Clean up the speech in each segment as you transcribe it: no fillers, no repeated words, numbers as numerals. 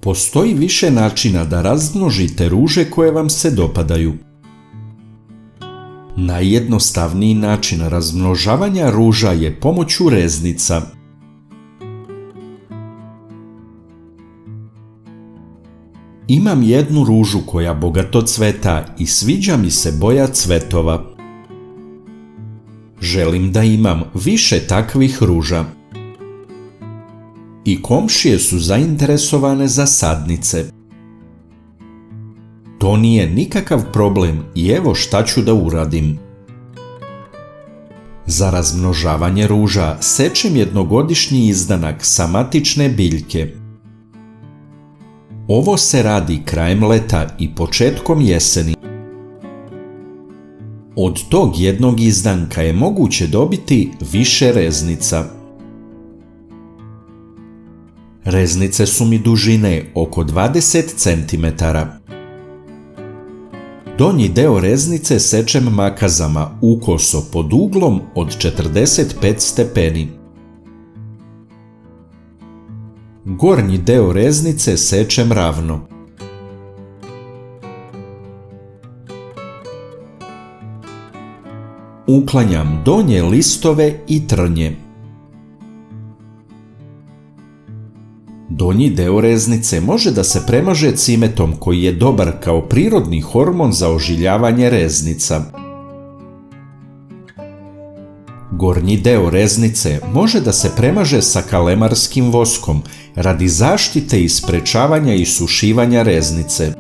Postoji više načina da razmnožite ruže koje vam se dopadaju. Najjednostavniji način razmnožavanja ruža je pomoću reznica. Imam jednu ružu koja bogato cveta i sviđa mi se boja cvetova. Želim da imam više takvih ruža. I komšije su zainteresovane za sadnice. To nije nikakav problem i evo šta ću da uradim. Za razmnožavanje ruža sečem jednogodišnji izdanak sa matične biljke. Ovo se radi krajem leta i početkom jeseni. Od tog jednog izdanka je moguće dobiti više reznica. Reznice su mi dužine oko 20 cm. Donji deo reznice sečem makazama ukoso pod uglom od 45 stepeni. Gornji deo reznice sečem ravno. Uklanjam donje listove i trnje. Donji deo reznice može da se premaže cimetom koji je dobar kao prirodni hormon za ožiljavanje reznica. Gornji deo reznice može da se premaže sa kalemarskim voskom radi zaštite i sprečavanja isušivanja reznice.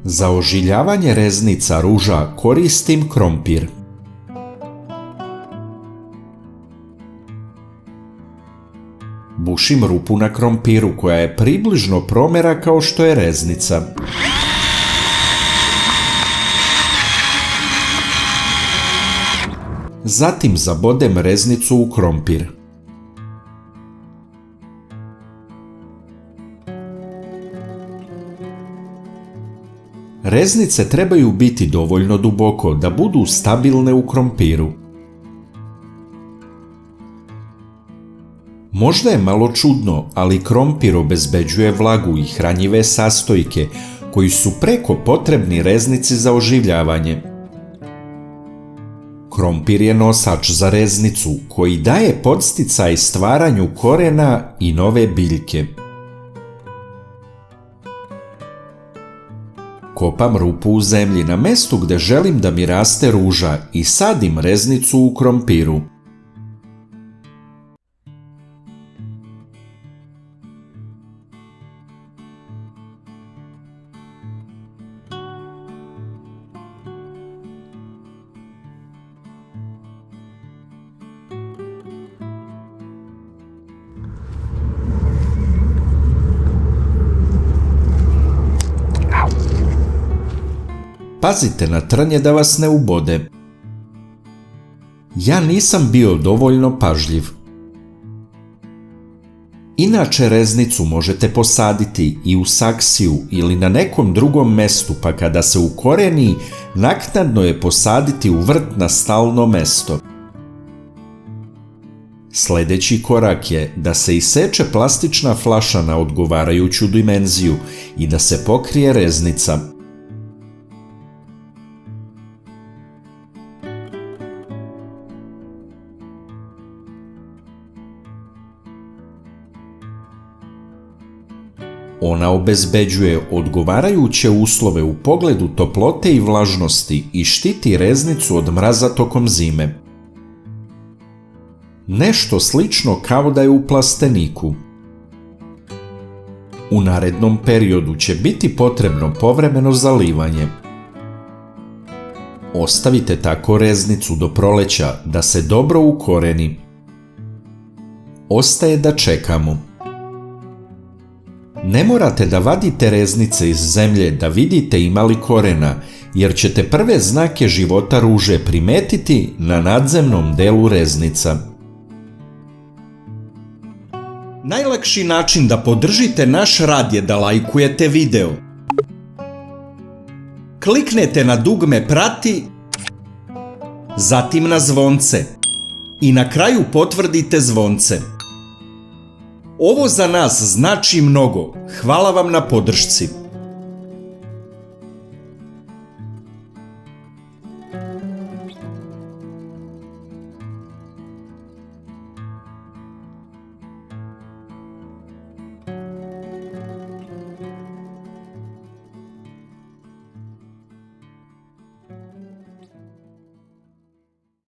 Za ožiljavanje reznica ruža koristim krompir. Bušim rupu na krompiru koja je približno promera kao što je reznica. Zatim zabodem reznicu u krompir. Reznice trebaju biti dovoljno duboko da budu stabilne u krompiru. Možda je malo čudno, ali krompir obezbeđuje vlagu i hranjive sastojke koji su preko potrebni reznici za oživljavanje. Krompir je nosač za reznicu koji daje podsticaj stvaranju korena i nove biljke. Kopam rupu u zemlji na mestu gde želim da mi raste ruža i sadim reznicu u krompiru. Pazite na trnje da vas ne ubode. Ja nisam bio dovoljno pažljiv. Inače reznicu možete posaditi i u saksiju ili na nekom drugom mestu, pa kada se ukoreni, naknadno je posaditi u vrt na stalno mesto. Sljedeći korak je da se iseče plastična flaša na odgovarajuću dimenziju i da se pokrije reznica. Ona obezbeđuje odgovarajuće uslove u pogledu toplote i vlažnosti i štiti reznicu od mraza tokom zime. Nešto slično kao da je u plasteniku. U narednom periodu će biti potrebno povremeno zalivanje. Ostavite tako reznicu do proleća da se dobro ukoreni. Ostaje da čekamo. Ne morate da vadite reznice iz zemlje da vidite ima li korena, jer ćete prve znake života ruže primetiti na nadzemnom delu reznica. Najlakši način da podržite naš rad je da lajkujete video. Kliknete na dugme prati, zatim na zvonce i na kraju potvrdite zvonce. Ovo za nas znači mnogo. Hvala vam na podršci.